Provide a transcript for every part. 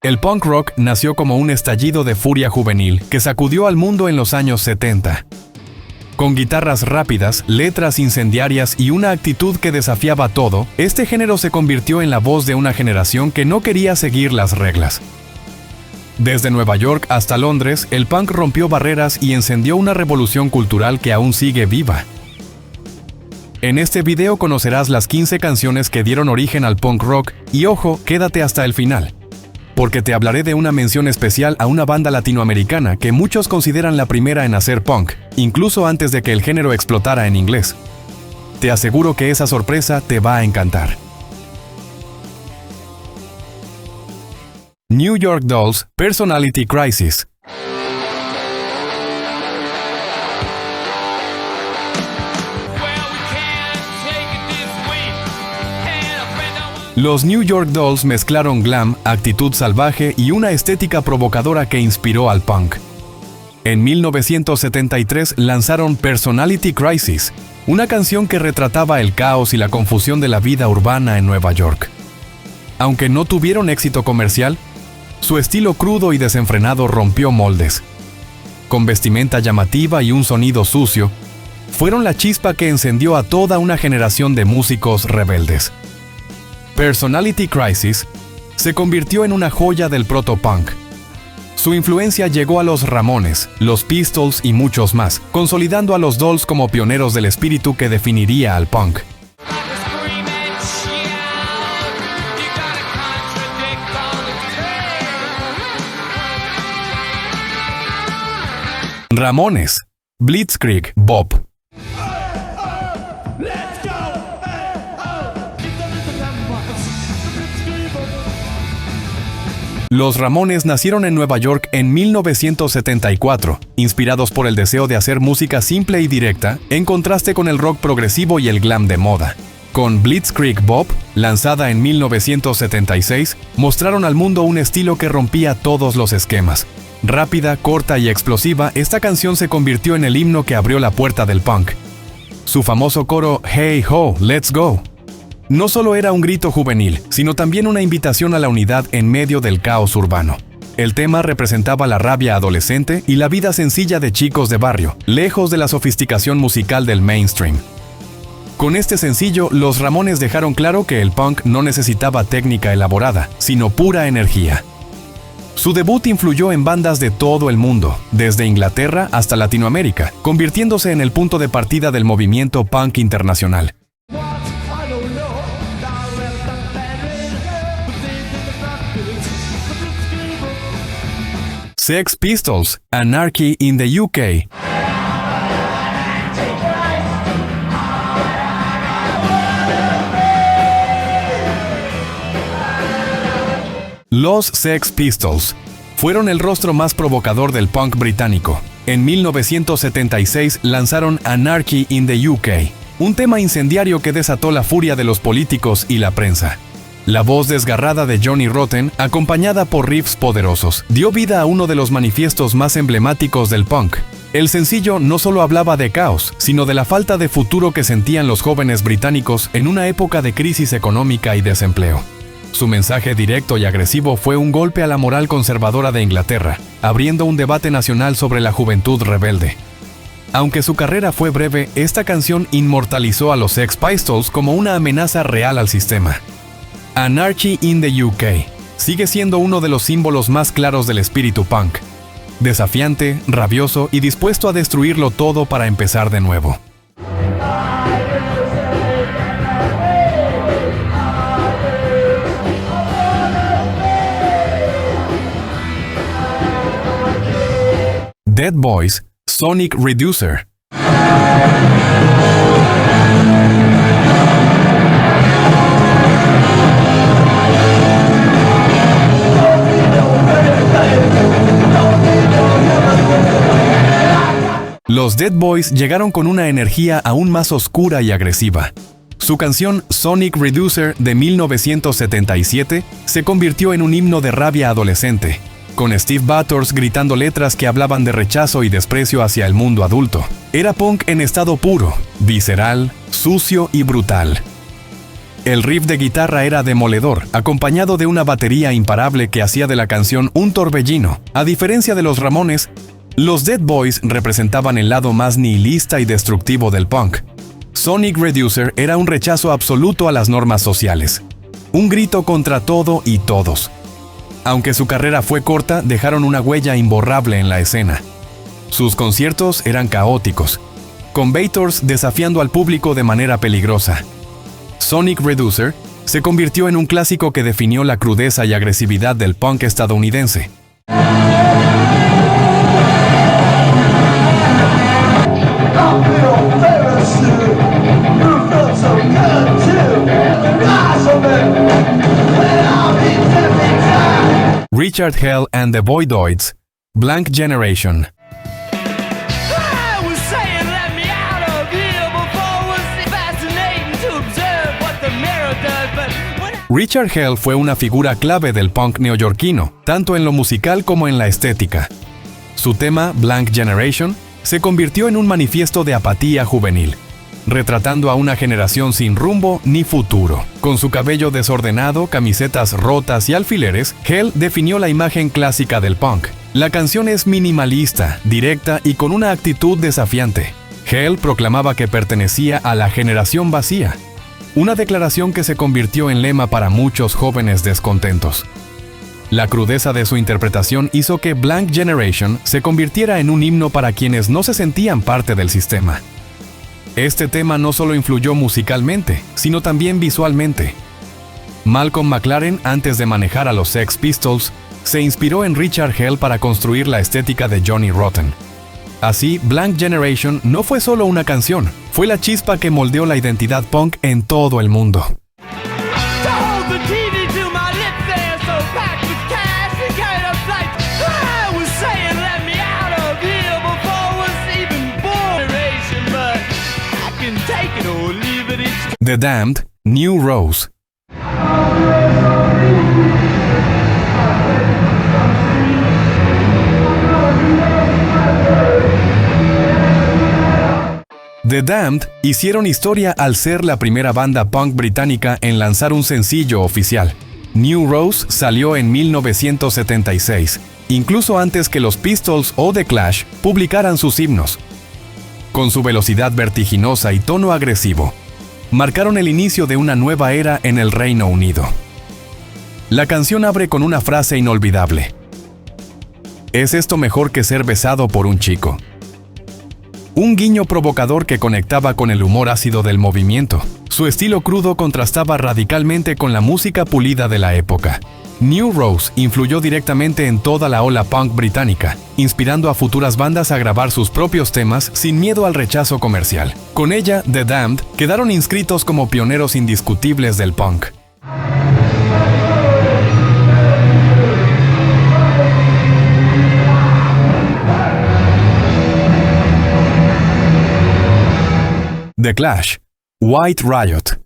El punk rock nació como un estallido de furia juvenil que sacudió al mundo en los años 70. Con guitarras rápidas, letras incendiarias y una actitud que desafiaba todo, este género se convirtió en la voz de una generación que no quería seguir las reglas. Desde Nueva York hasta Londres, el punk rompió barreras y encendió una revolución cultural que aún sigue viva. En este video conocerás las 15 canciones que dieron origen al punk rock y ojo, quédate hasta el final, porque te hablaré de una mención especial a una banda latinoamericana que muchos consideran la primera en hacer punk, incluso antes de que el género explotara en inglés. Te aseguro que esa sorpresa te va a encantar. New York Dolls, Personality Crisis. Los New York Dolls mezclaron glam, actitud salvaje y una estética provocadora que inspiró al punk. En 1973 lanzaron Personality Crisis, una canción que retrataba el caos y la confusión de la vida urbana en Nueva York. Aunque no tuvieron éxito comercial, su estilo crudo y desenfrenado rompió moldes. Con vestimenta llamativa y un sonido sucio, fueron la chispa que encendió a toda una generación de músicos rebeldes. Personality Crisis se convirtió en una joya del proto-punk. Su influencia llegó a los Ramones, los Pistols y muchos más, consolidando a los Dolls como pioneros del espíritu que definiría al punk. Ramones, Blitzkrieg Bop. Los Ramones nacieron en Nueva York en 1974, inspirados por el deseo de hacer música simple y directa, en contraste con el rock progresivo y el glam de moda. Con Blitzkrieg Bop, lanzada en 1976, mostraron al mundo un estilo que rompía todos los esquemas. Rápida, corta y explosiva, esta canción se convirtió en el himno que abrió la puerta del punk. Su famoso coro "Hey ho, let's go" no solo era un grito juvenil, sino también una invitación a la unidad en medio del caos urbano. El tema representaba la rabia adolescente y la vida sencilla de chicos de barrio, lejos de la sofisticación musical del mainstream. Con este sencillo, los Ramones dejaron claro que el punk no necesitaba técnica elaborada, sino pura energía. Su debut influyó en bandas de todo el mundo, desde Inglaterra hasta Latinoamérica, convirtiéndose en el punto de partida del movimiento punk internacional. Sex Pistols, Anarchy in the UK. Los Sex Pistols fueron el rostro más provocador del punk británico. En 1976 lanzaron Anarchy in the UK, un tema incendiario que desató la furia de los políticos y la prensa. La voz desgarrada de Johnny Rotten, acompañada por riffs poderosos, dio vida a uno de los manifiestos más emblemáticos del punk. El sencillo no solo hablaba de caos, sino de la falta de futuro que sentían los jóvenes británicos en una época de crisis económica y desempleo. Su mensaje directo y agresivo fue un golpe a la moral conservadora de Inglaterra, abriendo un debate nacional sobre la juventud rebelde. Aunque su carrera fue breve, esta canción inmortalizó a los Sex Pistols como una amenaza real al sistema. Anarchy in the UK sigue siendo uno de los símbolos más claros del espíritu punk. Desafiante, rabioso y dispuesto a destruirlo todo para empezar de nuevo. Dead Boys, Sonic Reducer. Los Dead Boys llegaron con una energía aún más oscura y agresiva. Su canción Sonic Reducer de 1977 se convirtió en un himno de rabia adolescente, con Steve Butters gritando letras que hablaban de rechazo y desprecio hacia el mundo adulto. Era punk en estado puro, visceral, sucio y brutal. El riff de guitarra era demoledor, acompañado de una batería imparable que hacía de la canción un torbellino. A diferencia de los Ramones, los Dead Boys representaban el lado más nihilista y destructivo del punk. Sonic Reducer era un rechazo absoluto a las normas sociales. Un grito contra todo y todos. Aunque su carrera fue corta, dejaron una huella imborrable en la escena. Sus conciertos eran caóticos, con Vators desafiando al público de manera peligrosa. Sonic Reducer se convirtió en un clásico que definió la crudeza y agresividad del punk estadounidense. Richard Hell and the Voidoids, Blank Generation. Richard Hell fue una figura clave del punk neoyorquino, tanto en lo musical como en la estética. Su tema, Blank Generation, se convirtió en un manifiesto de apatía juvenil, retratando a una generación sin rumbo ni futuro. Con su cabello desordenado, camisetas rotas y alfileres, Hell definió la imagen clásica del punk. La canción es minimalista, directa y con una actitud desafiante. Hell proclamaba que pertenecía a la generación vacía, una declaración que se convirtió en lema para muchos jóvenes descontentos. La crudeza de su interpretación hizo que Blank Generation se convirtiera en un himno para quienes no se sentían parte del sistema. Este tema no solo influyó musicalmente, sino también visualmente. Malcolm McLaren, antes de manejar a los Sex Pistols, se inspiró en Richard Hell para construir la estética de Johnny Rotten. Así, Blank Generation no fue solo una canción, fue la chispa que moldeó la identidad punk en todo el mundo. The Damned, New Rose. The Damned hicieron historia al ser la primera banda punk británica en lanzar un sencillo oficial. New Rose salió en 1976, incluso antes que los Pistols o The Clash publicaran sus himnos. Con su velocidad vertiginosa y tono agresivo, marcaron el inicio de una nueva era en el Reino Unido. La canción abre con una frase inolvidable: ¿es esto mejor que ser besado por un chico? Un guiño provocador que conectaba con el humor ácido del movimiento. Su estilo crudo contrastaba radicalmente con la música pulida de la época. New Rose influyó directamente en toda la ola punk británica, inspirando a futuras bandas a grabar sus propios temas sin miedo al rechazo comercial. Con ella, The Damned quedaron inscritos como pioneros indiscutibles del punk. The Clash, White Riot.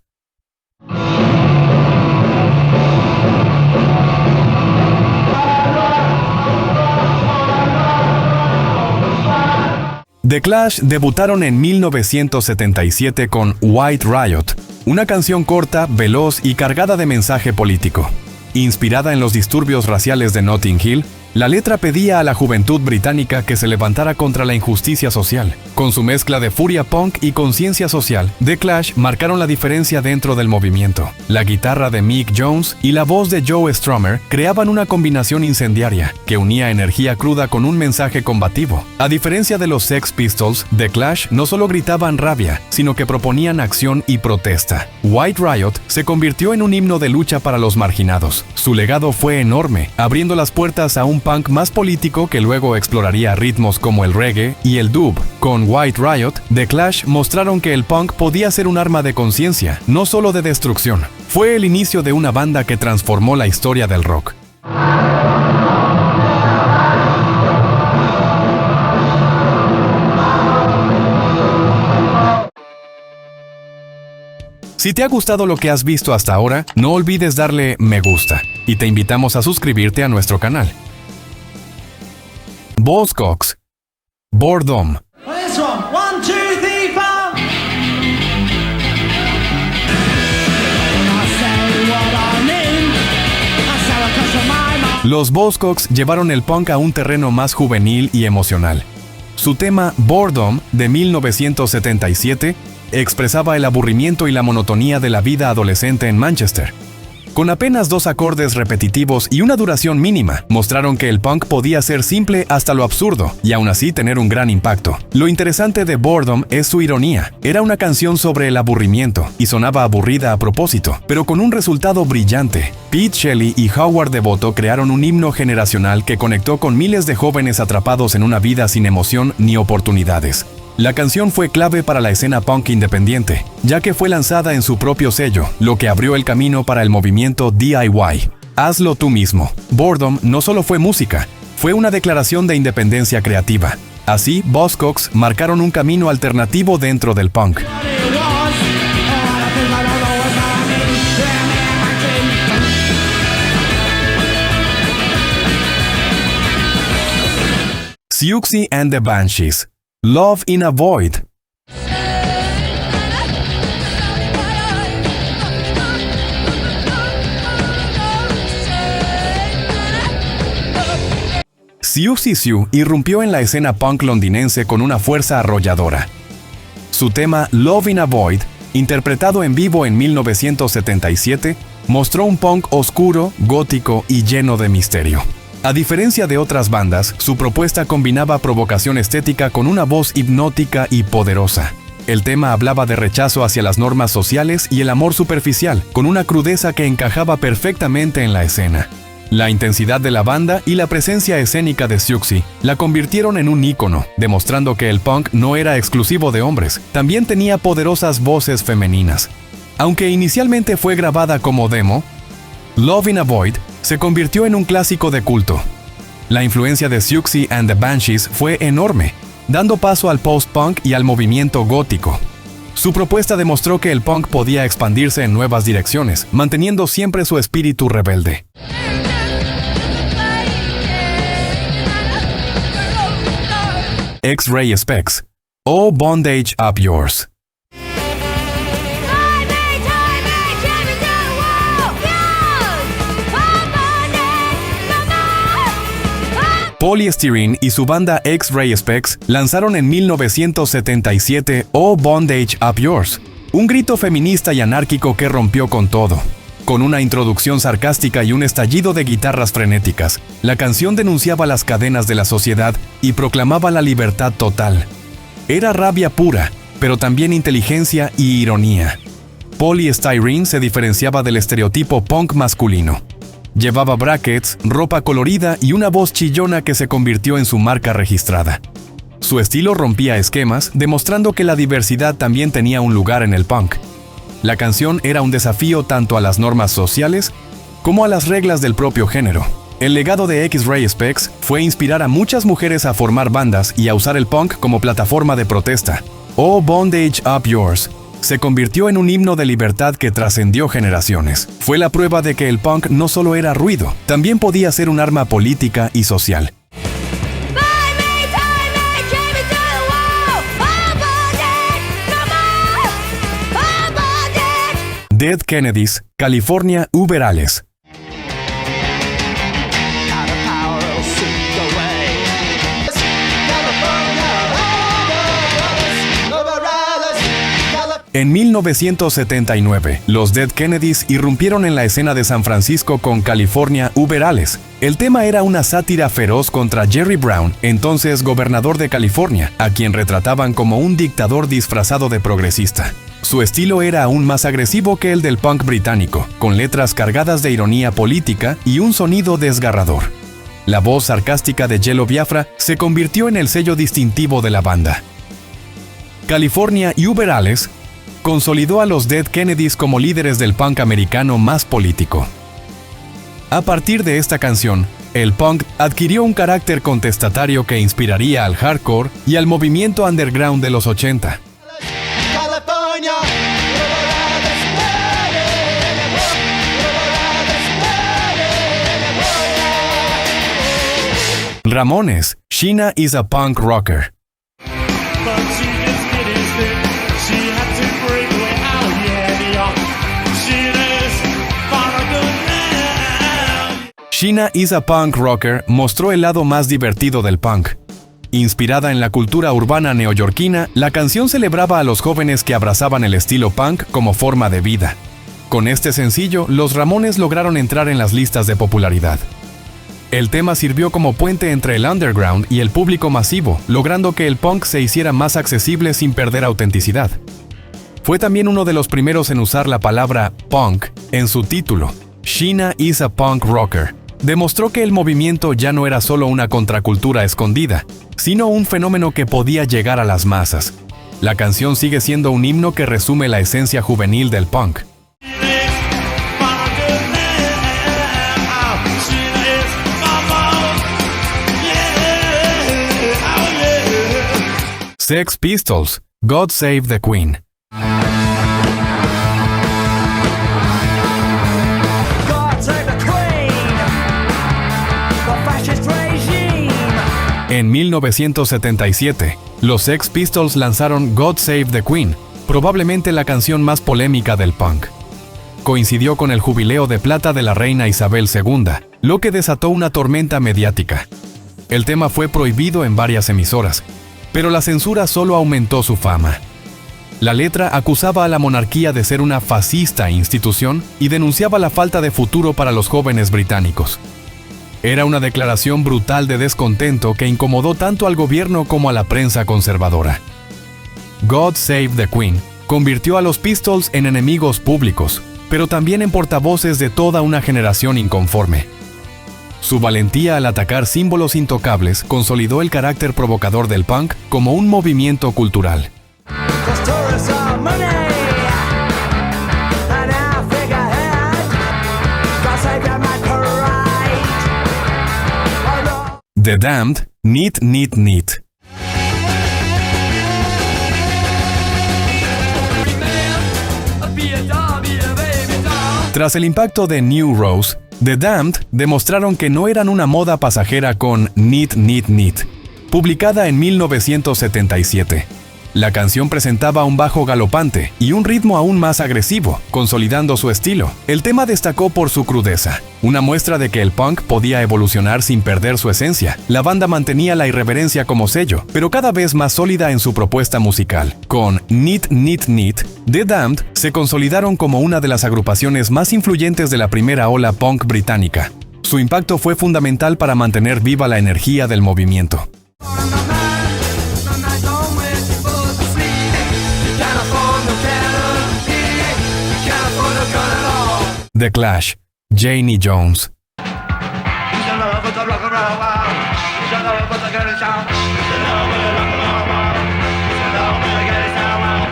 The Clash debutaron en 1977 con White Riot, una canción corta, veloz y cargada de mensaje político. Inspirada en los disturbios raciales de Notting Hill, la letra pedía a la juventud británica que se levantara contra la injusticia social. Con su mezcla de furia punk y conciencia social, The Clash marcaron la diferencia dentro del movimiento. La guitarra de Mick Jones y la voz de Joe Strummer creaban una combinación incendiaria que unía energía cruda con un mensaje combativo. A diferencia de los Sex Pistols, The Clash no solo gritaban rabia, sino que proponían acción y protesta. White Riot se convirtió en un himno de lucha para los marginados. Su legado fue enorme, abriendo las puertas a un punk más político que luego exploraría ritmos como el reggae y el dub. Con White Riot, The Clash mostraron que el punk podía ser un arma de conciencia, no solo de destrucción. Fue el inicio de una banda que transformó la historia del rock. Si te ha gustado lo que has visto hasta ahora, no olvides darle me gusta y te invitamos a suscribirte a nuestro canal. Buzzcocks, Boredom. This one. 1, 2, 3, 4. Los Buzzcocks llevaron el punk a un terreno más juvenil y emocional. Su tema Boredom, de 1977, expresaba el aburrimiento y la monotonía de la vida adolescente en Manchester. Con apenas 2 acordes repetitivos y una duración mínima, mostraron que el punk podía ser simple hasta lo absurdo y aún así tener un gran impacto. Lo interesante de Boredom es su ironía. Era una canción sobre el aburrimiento y sonaba aburrida a propósito, pero con un resultado brillante. Pete Shelley y Howard Devoto crearon un himno generacional que conectó con miles de jóvenes atrapados en una vida sin emoción ni oportunidades. La canción fue clave para la escena punk independiente, ya que fue lanzada en su propio sello, lo que abrió el camino para el movimiento DIY. Hazlo tú mismo. Boredom no solo fue música, fue una declaración de independencia creativa. Así, Buzzcocks marcaron un camino alternativo dentro del punk. Siouxsie and the Banshees. Love in a Void. Siouxsie Sioux irrumpió en la escena punk londinense con una fuerza arrolladora. Su tema Love in a Void, interpretado en vivo en 1977, mostró un punk oscuro, gótico y lleno de misterio. A diferencia de otras bandas, su propuesta combinaba provocación estética con una voz hipnótica y poderosa. El tema hablaba de rechazo hacia las normas sociales y el amor superficial, con una crudeza que encajaba perfectamente en la escena. La intensidad de la banda y la presencia escénica de Siouxsie la convirtieron en un ícono, demostrando que el punk no era exclusivo de hombres, también tenía poderosas voces femeninas. Aunque inicialmente fue grabada como demo, Love in a Void se convirtió en un clásico de culto. La influencia de Siouxsie and the Banshees fue enorme, dando paso al post-punk y al movimiento gótico. Su propuesta demostró que el punk podía expandirse en nuevas direcciones, manteniendo siempre su espíritu rebelde. X-Ray Spex. Oh Bondage Up Yours. Poly Styrene y su banda X-Ray Spex lanzaron en 1977 Oh Bondage Up Yours, un grito feminista y anárquico que rompió con todo. Con una introducción sarcástica y un estallido de guitarras frenéticas, la canción denunciaba las cadenas de la sociedad y proclamaba la libertad total. Era rabia pura, pero también inteligencia y ironía. Poly Styrene se diferenciaba del estereotipo punk masculino. Llevaba brackets, ropa colorida y una voz chillona que se convirtió en su marca registrada. Su estilo rompía esquemas, demostrando que la diversidad también tenía un lugar en el punk. La canción era un desafío tanto a las normas sociales como a las reglas del propio género. El legado de X-Ray Spex fue inspirar a muchas mujeres a formar bandas y a usar el punk como plataforma de protesta. Oh Bondage Up Yours se convirtió en un himno de libertad que trascendió generaciones. Fue la prueba de que el punk no solo era ruido, también podía ser un arma política y social. Dead Kennedys, California Uber Alles. En 1979, los Dead Kennedys irrumpieron en la escena de San Francisco con California Uber Alles. El tema era una sátira feroz contra Jerry Brown, entonces gobernador de California, a quien retrataban como un dictador disfrazado de progresista. Su estilo era aún más agresivo que el del punk británico, con letras cargadas de ironía política y un sonido desgarrador. La voz sarcástica de Jello Biafra se convirtió en el sello distintivo de la banda. California Uber Alles consolidó a los Dead Kennedys como líderes del punk americano más político. A partir de esta canción, el punk adquirió un carácter contestatario que inspiraría al hardcore y al movimiento underground de los 80. Ramones, Sheena is a Punk Rocker. Sheena is a Punk Rocker mostró el lado más divertido del punk. Inspirada en la cultura urbana neoyorquina, la canción celebraba a los jóvenes que abrazaban el estilo punk como forma de vida. Con este sencillo, los Ramones lograron entrar en las listas de popularidad. El tema sirvió como puente entre el underground y el público masivo, logrando que el punk se hiciera más accesible sin perder autenticidad. Fue también uno de los primeros en usar la palabra punk en su título. Sheena is a Punk Rocker demostró que el movimiento ya no era solo una contracultura escondida, sino un fenómeno que podía llegar a las masas. La canción sigue siendo un himno que resume la esencia juvenil del punk. Sex Pistols, God Save the Queen. En 1977, los Sex Pistols lanzaron God Save the Queen, probablemente la canción más polémica del punk. Coincidió con el jubileo de plata de la reina Isabel II, lo que desató una tormenta mediática. El tema fue prohibido en varias emisoras, pero la censura solo aumentó su fama. La letra acusaba a la monarquía de ser una fascista institución y denunciaba la falta de futuro para los jóvenes británicos. Era una declaración brutal de descontento que incomodó tanto al gobierno como a la prensa conservadora. God Save the Queen convirtió a los Pistols en enemigos públicos, pero también en portavoces de toda una generación inconforme. Su valentía al atacar símbolos intocables consolidó el carácter provocador del punk como un movimiento cultural. The Damned, Neat Neat Neat. Tras el impacto de New Rose, The Damned demostraron que no eran una moda pasajera con Neat Neat Neat, publicada en 1977. La canción presentaba un bajo galopante y un ritmo aún más agresivo, consolidando su estilo. El tema destacó por su crudeza, una muestra de que el punk podía evolucionar sin perder su esencia. La banda mantenía la irreverencia como sello, pero cada vez más sólida en su propuesta musical. Con Neat Neat Neat, The Damned se consolidaron como una de las agrupaciones más influyentes de la primera ola punk británica. Su impacto fue fundamental para mantener viva la energía del movimiento. The Clash, Janie Jones.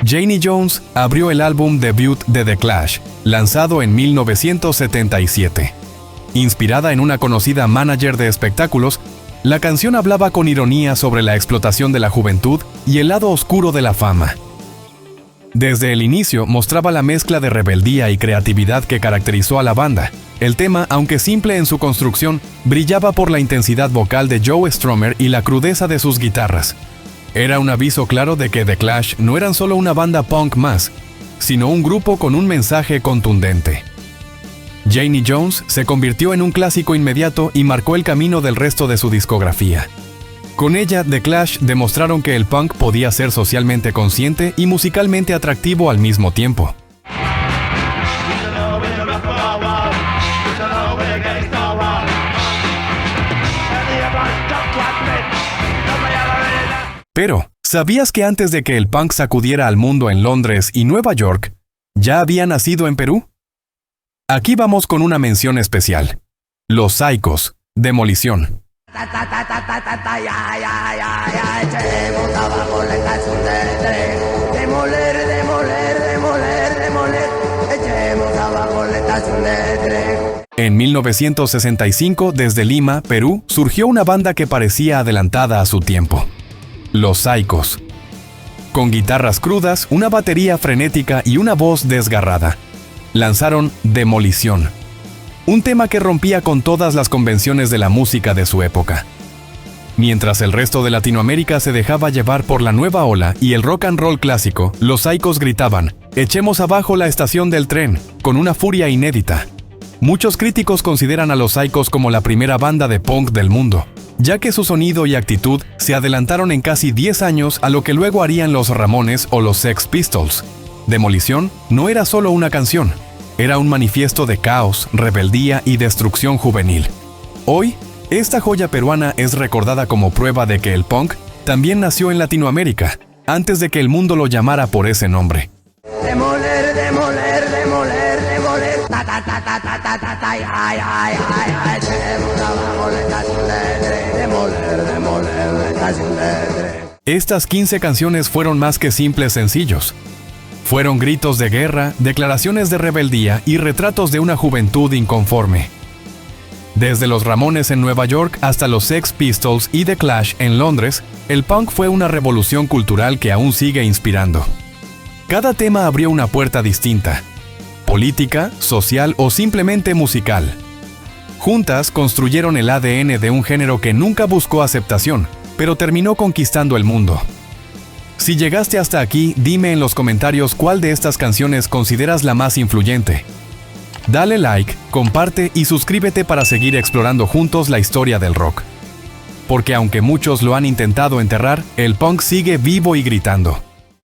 Janie Jones abrió el álbum debut de The Clash, lanzado en 1977. Inspirada en una conocida manager de espectáculos, la canción hablaba con ironía sobre la explotación de la juventud y el lado oscuro de la fama. Desde el inicio mostraba la mezcla de rebeldía y creatividad que caracterizó a la banda. El tema, aunque simple en su construcción, brillaba por la intensidad vocal de Joe Strummer y la crudeza de sus guitarras. Era un aviso claro de que The Clash no eran solo una banda punk más, sino un grupo con un mensaje contundente. Janie Jones se convirtió en un clásico inmediato y marcó el camino del resto de su discografía. Con ella, The Clash demostraron que el punk podía ser socialmente consciente y musicalmente atractivo al mismo tiempo. Pero, ¿sabías que antes de que el punk sacudiera al mundo en Londres y Nueva York, ya había nacido en Perú? Aquí vamos con una mención especial. Los Psychos, Demolición. En 1965, desde Lima, Perú, surgió una banda que parecía adelantada a su tiempo. Los Psychos. Con guitarras crudas, una batería frenética y una voz desgarrada, lanzaron Demolición, un tema que rompía con todas las convenciones de la música de su época. Mientras el resto de Latinoamérica se dejaba llevar por la nueva ola y el rock and roll clásico, los Psychos gritaban: «Echemos abajo la estación del tren», con una furia inédita. Muchos críticos consideran a los Psychos como la primera banda de punk del mundo, ya que su sonido y actitud se adelantaron en casi 10 años a lo que luego harían los Ramones o los Sex Pistols. Demolición no era solo una canción, era un manifiesto de caos, rebeldía y destrucción juvenil. Hoy, esta joya peruana es recordada como prueba de que el punk también nació en Latinoamérica, antes de que el mundo lo llamara por ese nombre. Demoler, demoler, demoler, demoler, ta ta ta ta ta ta ta ta, ay ay ay ay, demoler, demoler, demoler. Estas 15 canciones fueron más que simples sencillos. Fueron gritos de guerra, declaraciones de rebeldía y retratos de una juventud inconforme. Desde los Ramones en Nueva York hasta los Sex Pistols y The Clash en Londres, el punk fue una revolución cultural que aún sigue inspirando. Cada tema abrió una puerta distinta, política, social o simplemente musical. Juntas construyeron el ADN de un género que nunca buscó aceptación, pero terminó conquistando el mundo. Si llegaste hasta aquí, dime en los comentarios cuál de estas canciones consideras la más influyente. Dale like, comparte y suscríbete para seguir explorando juntos la historia del rock. Porque aunque muchos lo han intentado enterrar, el punk sigue vivo y gritando.